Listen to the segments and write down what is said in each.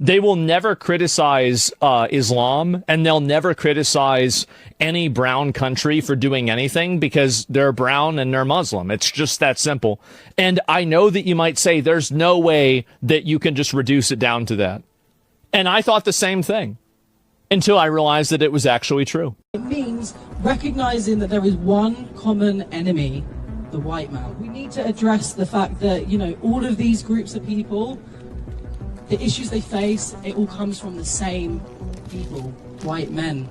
They will never criticize Islam, and they'll never criticize any brown country for doing anything because they're brown and they're Muslim. It's just that simple. And I know that you might say there's no way that you can just reduce it down to that. And I thought the same thing until I realized that it was actually true. It means recognizing that there is one common enemy, the white man. We need to address the fact that, you know, all of these groups of people, the issues they face, it all comes from the same people, white men.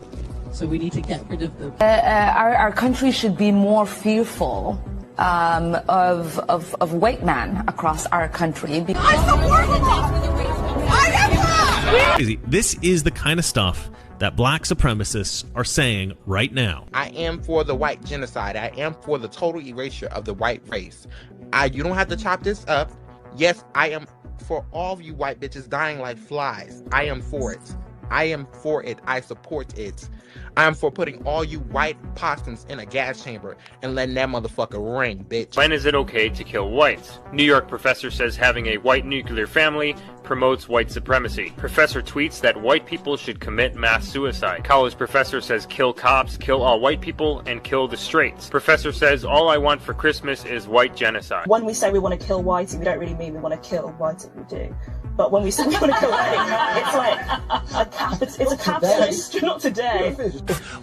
So we need to get rid of them. Our country should be more fearful of white men across our country. I support it! I am This is the kind of stuff that black supremacists are saying right now. I am for the white genocide. I am for the total erasure of the white race. You don't have to chop this up. Yes, I am for all of you white bitches dying like flies. I am for it. I am for it. I support it. I am for putting all you white possums in a gas chamber and letting that motherfucker ring, bitch. When is it okay to kill whites? New York professor says having a white nuclear family promotes white supremacy. Professor tweets that white people should commit mass suicide. College professor says kill cops, kill all white people, and kill the straights. Professor says all I want for Christmas is white genocide. When we say we want to kill whitey, we don't really mean we want to kill whitey, we do. But when we say we want to kill whitey, it's like it's a capitalist, not today.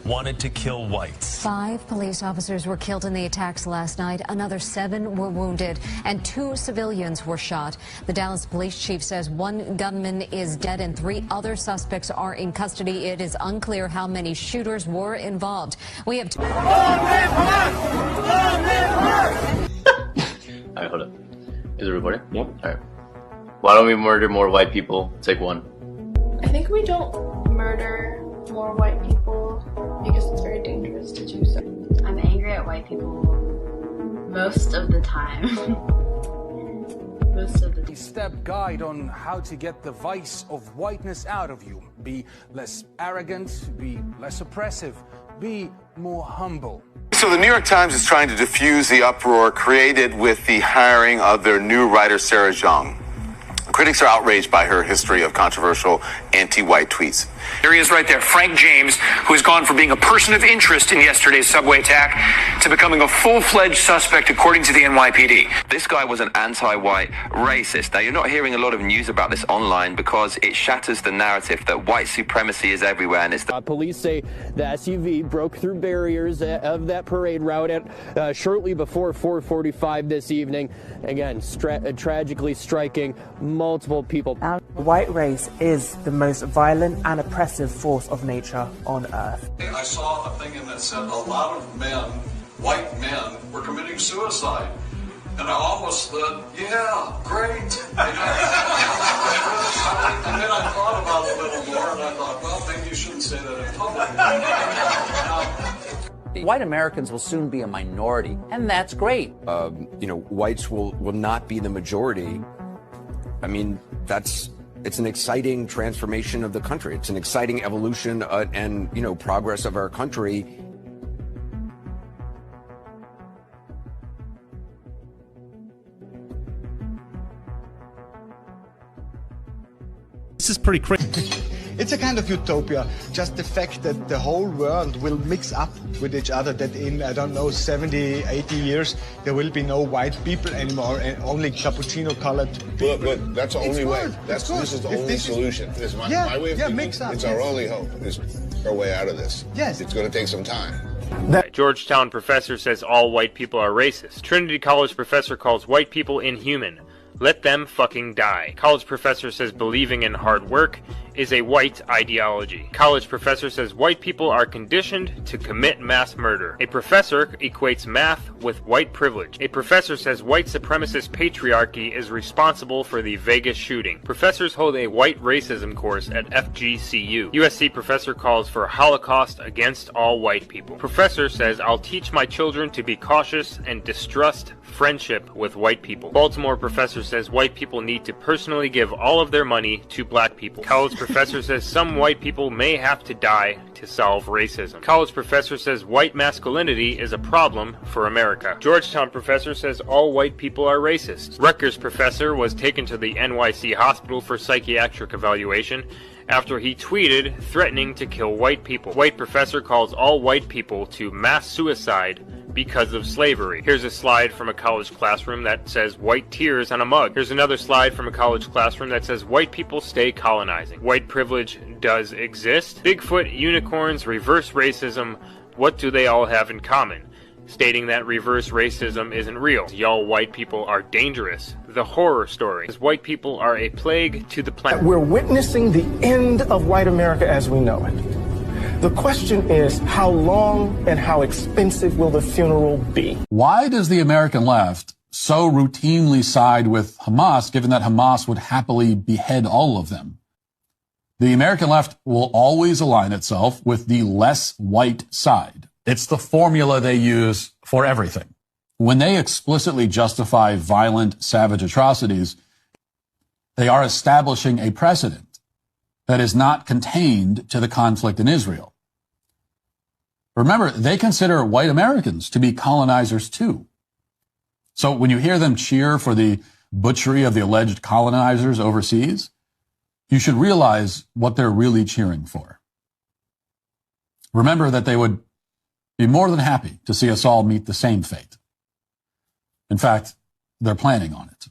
Wanted to kill whites. 5 police officers were killed in the attacks last night. Another 7 were wounded, and 2 civilians were shot. The Dallas police chief says 1 gunman is dead and 3 other suspects are in custody. It is unclear how many shooters were involved. We have All right, hold up. Is it recording? Yep. All right. Why don't we murder more white people? Take 1. I think we don't murder more white people because it's very dangerous to do so. I'm angry at white people most of the time. Most of the time. Step guide on how to get the vice of whiteness out of you. Be less arrogant, be less oppressive, be more humble. So the New York Times is trying to diffuse the uproar created with the hiring of their new writer, Sarah Jeong. Critics are outraged by her history of controversial anti-white tweets. There he is right there, Frank James, who has gone from being a person of interest in yesterday's subway attack to becoming a full-fledged suspect according to the NYPD. This guy was an anti-white racist. Now, you're not hearing a lot of news about this online because it shatters the narrative that white supremacy is everywhere. And it's police say the SUV broke through barriers of that parade route at shortly before 4:45 this evening. Again, tragically striking multiple people. The white race is the most violent and oppressive force of nature on earth. I saw a thing in that said a lot of men, white men, were committing suicide. And I almost thought, yeah, great. And then I thought about it a little more and I thought, well, maybe you shouldn't say that in public. White Americans will soon be a minority, and that's great. Whites will not be the majority. I mean, it's an exciting transformation of the country. It's an exciting evolution and progress of our country. This is pretty crazy. It's a kind of utopia, just the fact that the whole world will mix up with each other, that in, 70, 80 years, there will be no white people anymore, and only cappuccino-colored people. But that's the only way. This is the only solution. This is my way of thinking. Mix up. It's our only hope, is our way out of this. Yes. It's going to take some time. Georgetown professor says all white people are racist. Trinity College professor calls white people inhuman. Let them fucking die. College professor says believing in hard work is a white ideology. College professor says white people are conditioned to commit mass murder. A professor equates math with white privilege. A professor says white supremacist patriarchy is responsible for the Vegas shooting. Professors hold a white racism course at FGCU. USC professor calls for a Holocaust against all white people. Professor says I'll teach my children to be cautious and distrust friendship with white people. Baltimore professor says white people need to personally give all of their money to black people. College professor says some white people may have to die to solve racism. College professor says white masculinity is a problem for America. Georgetown professor says all white people are racist. Rutgers professor was taken to the NYC hospital for psychiatric evaluation after he tweeted threatening to kill white people. White professor calls all white people to mass suicide because of slavery. Here's a slide from a college classroom that says white tears on a mug. Here's another slide from a college classroom that says white people stay colonizing. White privilege does exist. Bigfoot, unicorns, reverse racism, what do they all have in common? Stating that reverse racism isn't real. Y'all white people are dangerous. The horror story is white people are a plague to the planet. We're witnessing the end of white America as we know it. The question is, how long and how expensive will the funeral be? Why does the American left so routinely side with Hamas, given that Hamas would happily behead all of them? The American left will always align itself with the less white side. It's the formula they use for everything. When they explicitly justify violent, savage atrocities, they are establishing a precedent that is not contained to the conflict in Israel. Remember, they consider white Americans to be colonizers too. So when you hear them cheer for the butchery of the alleged colonizers overseas, you should realize what they're really cheering for. Remember that they would be more than happy to see us all meet the same fate. In fact, they're planning on it.